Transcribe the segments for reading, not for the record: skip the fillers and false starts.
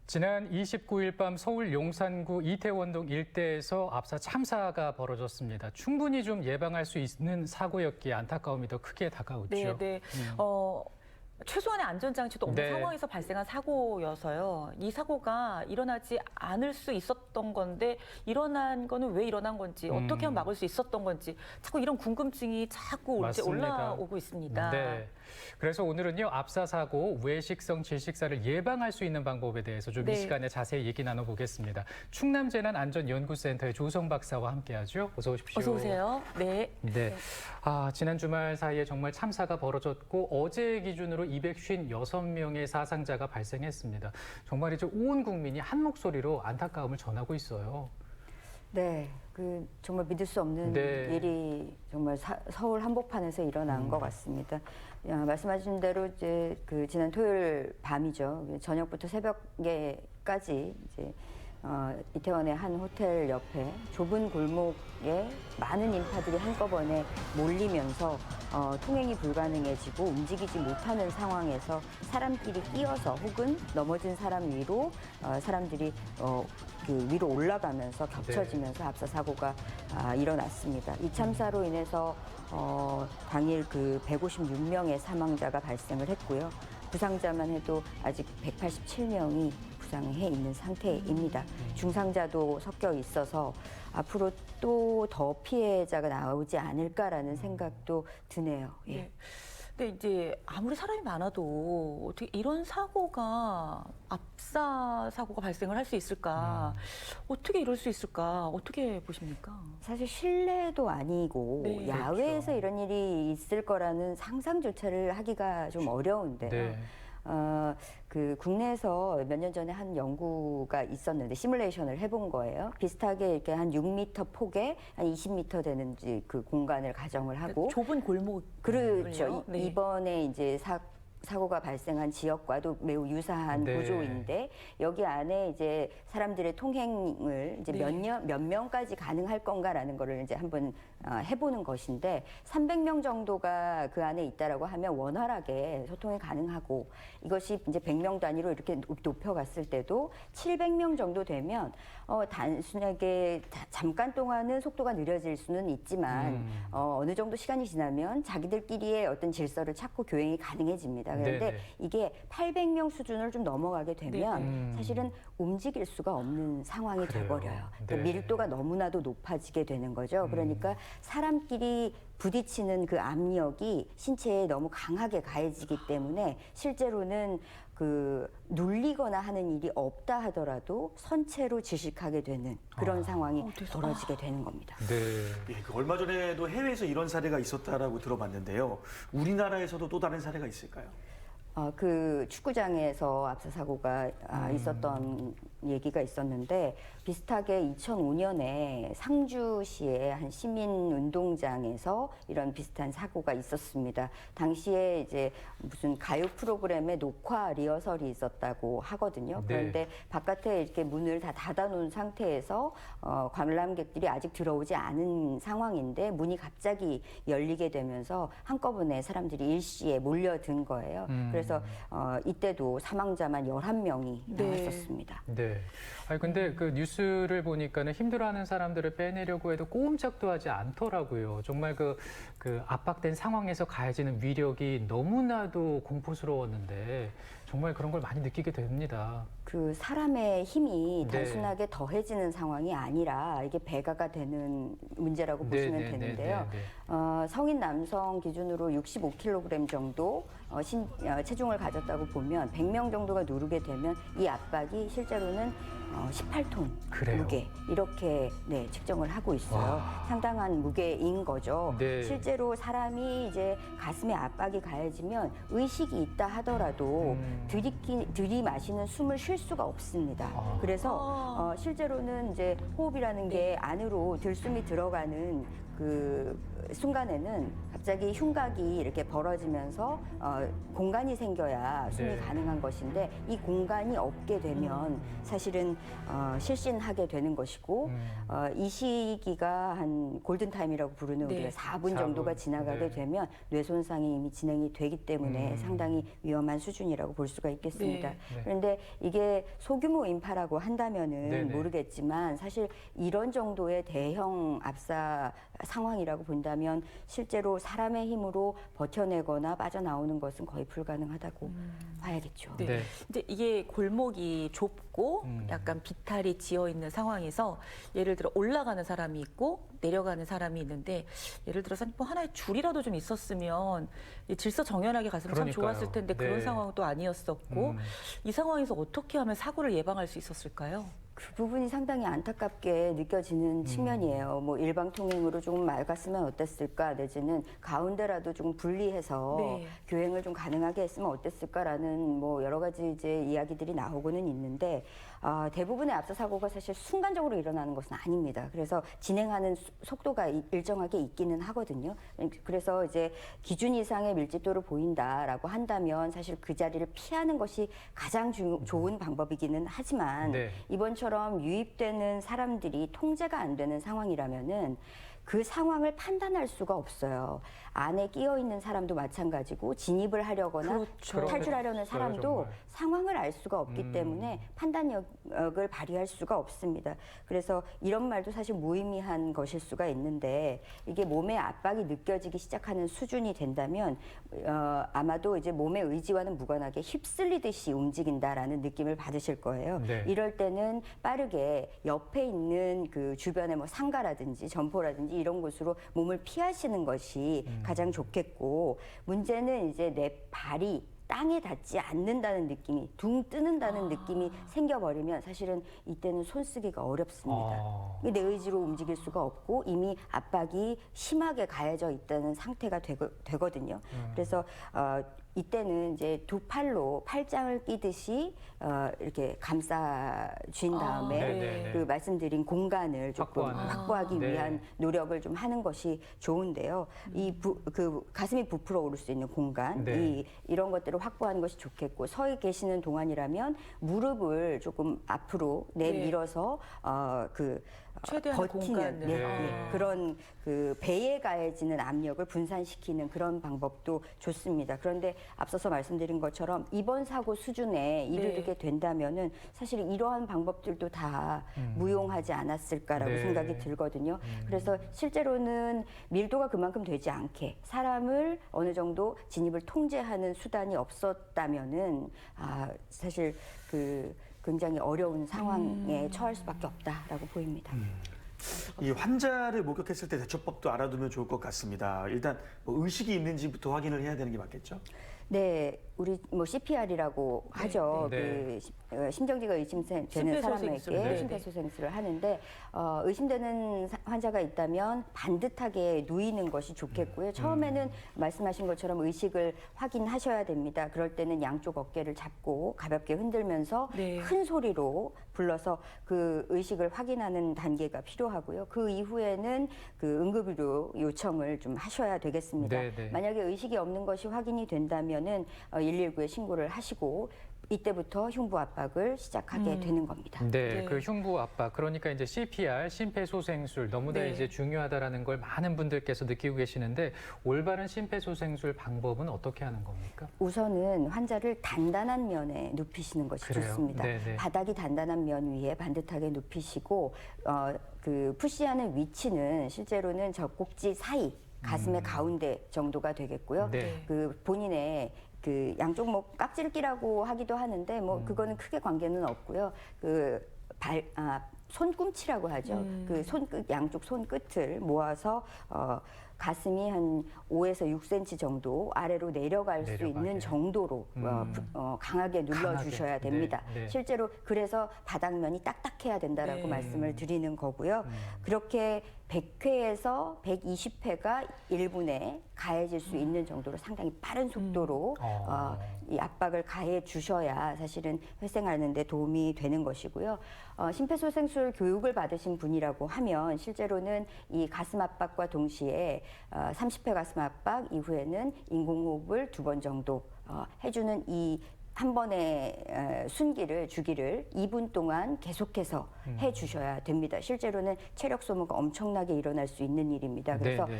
지난 29일 밤 서울 용산구 이태원동 일대에서 압사 참사가 벌어졌습니다. 충분히 좀 예방할 수 있는 사고였기에 안타까움이 더 크게 다가오죠. 네, 네. 최소한의 안전장치도 없는 네. 상황에서 발생한 사고여서요. 이 사고가 일어나지 않을 수 있었던 건데 일어난 거는 왜 일어난 건지 어떻게 하면 막을 수 있었던 건지 자꾸 이런 궁금증이 자꾸 올라오고 있습니다. 네. 그래서 오늘은요. 압사 사고, 외식성 질식사를 예방할 수 있는 방법에 대해서 좀 이 시간에 자세히 얘기 나눠보겠습니다. 충남재난안전연구센터의 조성 박사와 함께하죠. 어서 오십시오. 어서 오세요. 네. 네. 지난 주말 사이에 정말 참사가 벌어졌고 어제 기준으로 256명의 사상자가 발생했습니다. 정말 이제 온 국민이 한 목소리로 안타까움을 전하고 있어요. 네, 정말 믿을 수 없는 일이 정말 서울 한복판에서 일어난 것 같습니다. 말씀하신 대로 이제 지난 토요일 밤이죠. 저녁부터 새벽에까지 이제 이태원의 한 호텔 옆에 좁은 골목에 많은 인파들이 한꺼번에 몰리면서 통행이 불가능해지고 움직이지 못하는 상황에서 사람끼리 끼어서 혹은 넘어진 사람 위로 사람들이 위로 올라가면서 겹쳐지면서 압사 사고가 일어났습니다. 이 참사로 인해서 당일 156명의 사망자가 발생을 했고요. 부상자만 해도 아직 187명이 부상해 있는 상태입니다. 중상자도 섞여 있어서 앞으로 또 더 피해자가 나오지 않을까라는 생각도 드네요. 예. 네. 근데 이제 아무리 사람이 많아도 어떻게 이런 사고가 압사 사고가 발생을 할 수 있을까? 어떻게 이럴 수 있을까? 어떻게 보십니까? 사실 실내도 아니고 네. 야외에서 그렇죠. 이런 일이 있을 거라는 상상조차를 하기가 좀 어려운데요. 네. 국내에서 몇 년 전에 한 연구가 있었는데 시뮬레이션을 해본 거예요. 비슷하게 이렇게 한 6m 폭에 한 20m 되는 그 공간을 가정을 하고 좁은 골목. 그렇죠. 네. 이번에 이제 사고가 발생한 지역과도 매우 유사한 네. 구조인데 여기 안에 이제 사람들의 통행을 이제 몇 명까지 가능할 건가라는 거를 이제 한번 해보는 것인데 300명 정도가 그 안에 있다라고 하면 원활하게 소통이 가능하고 이것이 이제 100명 단위로 이렇게 높여갔을 때도 700명 정도 되면 단순하게 잠깐 동안은 속도가 느려질 수는 있지만 어느 정도 시간이 지나면 자기들끼리의 어떤 질서를 찾고 교행이 가능해집니다. 그런데 네네. 이게 800명 수준을 좀 넘어가게 되면 사실은 움직일 수가 없는 상황이 그래요. 돼버려요. 그러니까 네. 밀도가 너무나도 높아지게 되는 거죠. 그러니까 사람끼리 부딪히는 그 압력이 신체에 너무 강하게 가해지기 때문에 실제로는 눌리거나 하는 일이 없다 하더라도 선체로 질식하게 되는 그런 상황이 벌어지게 되는 겁니다. 네. 예, 얼마 전에도 해외에서 이런 사례가 있었다라고 들어봤는데요. 우리나라에서도 또 다른 사례가 있을까요? 축구장에서 압사 사고가 있었던 얘기가 있었는데 비슷하게 2005년에 상주시의 한 시민 운동장에서 이런 비슷한 사고가 있었습니다. 당시에 이제 무슨 가요 프로그램의 녹화 리허설이 있었다고 하거든요. 그런데 바깥에 이렇게 문을 다 닫아놓은 상태에서 관람객들이 아직 들어오지 않은 상황인데 문이 갑자기 열리게 되면서 한꺼번에 사람들이 일시에 몰려든 거예요. 그래서 이때도 사망자만 11명이 나왔었습니다. 네. 근데 그 뉴스를 보니까는 힘들어하는 사람들을 빼내려고 해도 꼼짝도 하지 않더라고요. 정말 그 압박된 상황에서 가해지는 위력이 너무나도 공포스러웠는데 정말 그런 걸 많이 느끼게 됩니다. 사람의 힘이 단순하게 더해지는 상황이 아니라 이게 배가가 되는 문제라고 보시면 되는데요. 성인 남성 기준으로 65kg 정도 체중을 가졌다고 보면 100명 정도가 누르게 되면 이 압박이 실제로는 18톤 무게 이렇게 측정을 하고 있어요. 상당한 무게인 거죠. 실제로 사람이 이제 가슴에 압박이 가해지면 의식이 있다 하더라도 들이마시는 숨을 쉴 수가 없습니다. 그래서 실제로는 이제 호흡이라는 게 안으로 들숨이 들어가는 그 순간에는 갑자기 흉곽이 이렇게 벌어지면서 공간이 생겨야 숨이 네. 가능한 것인데 이 공간이 없게 되면 사실은 실신하게 되는 것이고 이 시기가 한 골든타임이라고 부르는 네. 우리가 4분 정도가 4분. 지나가게 네. 되면 뇌 손상이 이미 진행이 되기 때문에 상당히 위험한 수준이라고 볼 수가 있겠습니다. 네. 네. 그런데 이게 소규모 인파라고 한다면은 네네. 모르겠지만 사실 이런 정도의 대형 압사 상황이라고 본다면 실제로 사람의 힘으로 버텨내거나 빠져나오는 것은 거의 불가능하다고 봐야겠죠. 네. 네. 이제 이게 골목이 좁고 약간 비탈이 지어 있는 상황에서 예를 들어 올라가는 사람이 있고 내려가는 사람이 있는데 예를 들어서 뭐 하나의 줄이라도 좀 있었으면 질서정연하게 갔으면 참 그러니까요. 좋았을 텐데 그런 네. 상황도 아니었었고 이 상황에서 어떻게 하면 사고를 예방할 수 있었을까요? 그 부분이 상당히 안타깝게 느껴지는 측면이에요. 뭐 일방통행으로 조금 맑았으면 어땠을까, 내지는 가운데라도 조금 분리해서 네. 교행을 좀 가능하게 했으면 어땠을까라는 뭐 여러 가지 이제 이야기들이 나오고는 있는데 대부분의 압사 사고가 사실 순간적으로 일어나는 것은 아닙니다. 그래서 진행하는 속도가 일정하게 있기는 하거든요. 그래서 이제 기준 이상의 밀집도를 보인다라고 한다면 사실 그 자리를 피하는 것이 가장 좋은 방법이기는 하지만 네. 이번처럼 유입되는 사람들이 통제가 안 되는 상황이라면은 그 상황을 판단할 수가 없어요. 안에 끼어 있는 사람도 마찬가지고 진입을 하려거나 그렇죠. 탈출하려는 그렇겠어요, 사람도 정말. 상황을 알 수가 없기 때문에 판단력을 발휘할 수가 없습니다. 그래서 이런 말도 사실 무의미한 것일 수가 있는데 이게 몸의 압박이 느껴지기 시작하는 수준이 된다면 아마도 이제 몸의 의지와는 무관하게 휩쓸리듯이 움직인다라는 느낌을 받으실 거예요. 네. 이럴 때는 빠르게 옆에 있는 그 주변의 뭐 상가라든지 점포라든지 이런 곳으로 몸을 피하시는 것이 가장 좋겠고, 문제는 이제 내 발이 땅에 닿지 않는다는 느낌이, 둥 뜨는다는 느낌이 생겨버리면 사실은 이때는 손 쓰기가 어렵습니다. 내 의지로 움직일 수가 없고 이미 압박이 심하게 가해져 있다는 상태가 되거든요. 그래서 이때는 이제 두 팔로 팔짱을 끼듯이 이렇게 감싸 쥔 다음에 네네네. 그 말씀드린 공간을 조금 확보하는. 확보하기 네. 위한 노력을 좀 하는 것이 좋은데요. 그 가슴이 부풀어 오를 수 있는 공간, 네. 이런 것들을 확보하는 것이 좋겠고, 서 계시는 동안이라면 무릎을 조금 앞으로 내밀어서 최대한의 공간을. 네. 그런 그 배에 가해지는 압력을 분산시키는 그런 방법도 좋습니다. 그런데 앞서서 말씀드린 것처럼 이번 사고 수준에 이르게 된다면은 사실 이러한 방법들도 다 무용하지 않았을까라고 네. 생각이 들거든요. 그래서 실제로는 밀도가 그만큼 되지 않게 사람을 어느 정도 진입을 통제하는 수단이 없었다면은 사실 굉장히 어려운 상황에 처할 수밖에 없다라고 보입니다. 이 환자를 목격했을 때 대처법도 알아두면 좋을 것 같습니다. 일단 뭐 의식이 있는지부터 확인을 해야 되는 게 맞겠죠? 네, 우리 뭐 CPR이라고 하죠. 네. 심정지가 의심되는 심폐소생술. 사람에게 네. 심폐소생술을 하는데 의심되는 환자가 있다면 반듯하게 누이는 것이 좋겠고요. 처음에는 말씀하신 것처럼 의식을 확인하셔야 됩니다. 그럴 때는 양쪽 어깨를 잡고 가볍게 흔들면서 네. 큰 소리로 불러서 그 의식을 확인하는 단계가 필요하고요. 그 이후에는 그 응급의료 요청을 좀 하셔야 되겠습니다. 네, 네. 만약에 의식이 없는 것이 확인이 된다면은 119에 신고를 하시고 이때부터 흉부 압박을 시작하게 되는 겁니다. 네, 네. 그 흉부 압박, 그러니까 이제 CPR, 심폐소생술 너무나 네. 이제 중요하다라는 걸 많은 분들께서 느끼고 계시는데 올바른 심폐소생술 방법은 어떻게 하는 겁니까? 우선은 환자를 단단한 면에 눕히시는 것이 그래요? 좋습니다. 네네. 바닥이 단단한 면 위에 반듯하게 눕히시고 그 푸시하는 위치는 실제로는 젖꼭지 사이, 가슴의 가운데 정도가 되겠고요. 네. 그 본인의 그 양쪽 뭐 깍지를끼라고 하기도 하는데 뭐 그거는 크게 관계는 없고요. 손꿈치라고 하죠. 그 양쪽 손끝을 모아서 가슴이 한 5에서 6cm 정도 아래로 내려갈 수 내려가게. 있는 정도로 강하게 눌러주셔야 강하게. 됩니다. 네, 네. 실제로 그래서 바닥면이 딱딱해야 된다라고 네. 말씀을 드리는 거고요. 그렇게 100회에서 120회가 1분에 가해질 수 있는 정도로 상당히 빠른 속도로 이 압박을 가해 주셔야 사실은 회생하는 데 도움이 되는 것이고요. 심폐소생술 교육을 받으신 분이라고 하면 실제로는 이 가슴 압박과 동시에 30회 가슴 압박 이후에는 인공호흡을 2번 정도 해주는 이 한 번의 순기를 주기를 2분 동안 계속해서 해주셔야 됩니다. 실제로는 체력 소모가 엄청나게 일어날 수 있는 일입니다. 그래서 네, 네.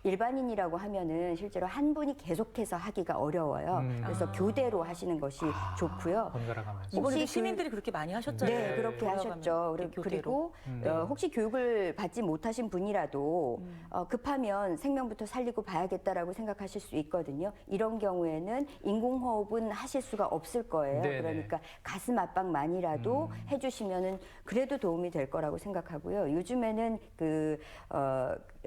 일반인이라고 하면은 실제로 한 분이 계속해서 하기가 어려워요. 그래서 교대로 하시는 것이 좋고요. 번갈아 가면서. 이번에도 혹시 시민들이 그렇게 많이 하셨잖아요. 네, 그렇게 돌아가면 하셨죠. 이렇게 그리고 교대로. 혹시 교육을 받지 못하신 분이라도 급하면 생명부터 살리고 봐야겠다라고 생각하실 수 있거든요. 이런 경우에는 인공호흡은 하실 수가 없을 거예요. 네네. 그러니까 가슴 압박만이라도 해주시면은 그래도 도움이 될 거라고 생각하고요. 요즘에는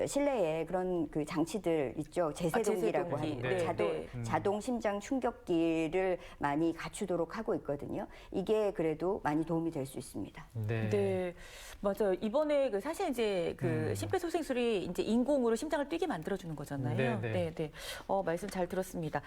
실내에 그런 그 장치들 있죠. 제세동기라고 제세동기. 하는 거. 네, 네. 자동 심장 충격기를 많이 갖추도록 하고 있거든요. 이게 그래도 많이 도움이 될 수 있습니다. 네. 네, 맞아요. 이번에 사실 이제 심폐소생술이 이제 인공으로 심장을 뛰게 만들어주는 거잖아요. 네, 네. 네. 말씀 잘 들었습니다.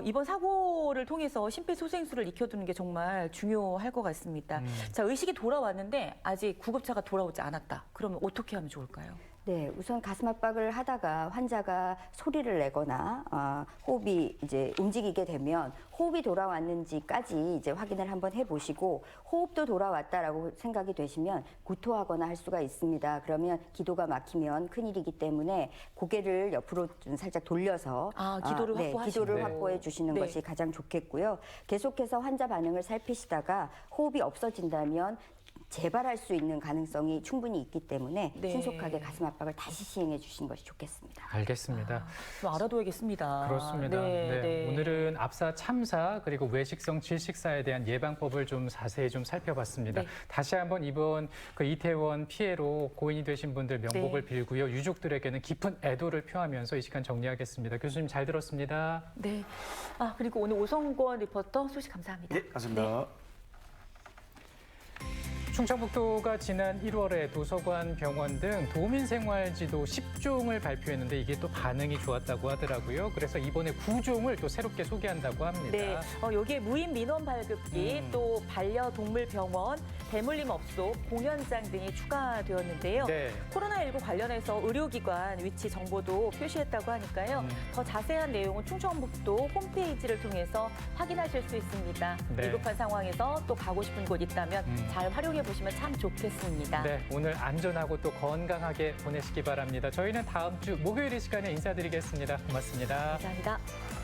이번 사고를 통해서 심폐소생술을 익혀두는 게 정말 중요할 것 같습니다. 자, 의식이 돌아왔는데 아직 구급차가 돌아오지 않았다. 그러면 어떻게 하면 좋을까요? 네, 우선 가슴 압박을 하다가 환자가 소리를 내거나 호흡이 이제 움직이게 되면 호흡이 돌아왔는지까지 이제 확인을 한번 해보시고 호흡도 돌아왔다라고 생각이 되시면 구토하거나 할 수가 있습니다. 그러면 기도가 막히면 큰일이기 때문에 고개를 옆으로 좀 살짝 돌려서 기도를 네, 확보하시는 기도를 네. 확보해 주시는 네. 것이 가장 좋겠고요. 계속해서 환자 반응을 살피시다가 호흡이 없어진다면 재발할 수 있는 가능성이 충분히 있기 때문에 네. 신속하게 가슴 압박을 다시 시행해 주시는 것이 좋겠습니다. 알겠습니다. 좀 알아둬야겠습니다. 그렇습니다. 네, 네. 오늘은 압사 참사 그리고 외식성 질식사에 대한 예방법을 좀 자세히 좀 살펴봤습니다. 네. 다시 한번 이번 그 이태원 피해로 고인이 되신 분들 명복을 네. 빌고요. 유족들에게는 깊은 애도를 표하면서 이 시간 정리하겠습니다. 교수님 잘 들었습니다. 네. 그리고 오늘 오성권 리포터 소식 감사합니다. 네, 감사합니다. 충청북도가 지난 1월에 도서관, 병원 등 도민생활지도 10종을 발표했는데 이게 또 반응이 좋았다고 하더라고요. 그래서 이번에 9종을 또 새롭게 소개한다고 합니다. 네, 여기에 무인 민원 발급기, 또 반려동물 병원, 대물림업소, 공연장 등이 추가되었는데요. 네. 코로나19 관련해서 의료기관 위치 정보도 표시했다고 하니까요. 더 자세한 내용은 충청북도 홈페이지를 통해서 확인하실 수 있습니다. 네. 위급한 상황에서 또 가고 싶은 곳 있다면 잘 활용해 보시면 참 좋겠습니다. 네, 오늘 안전하고 또 건강하게 보내시기 바랍니다. 저희는 다음 주 목요일 이 시간에 인사드리겠습니다. 고맙습니다. 감사합니다.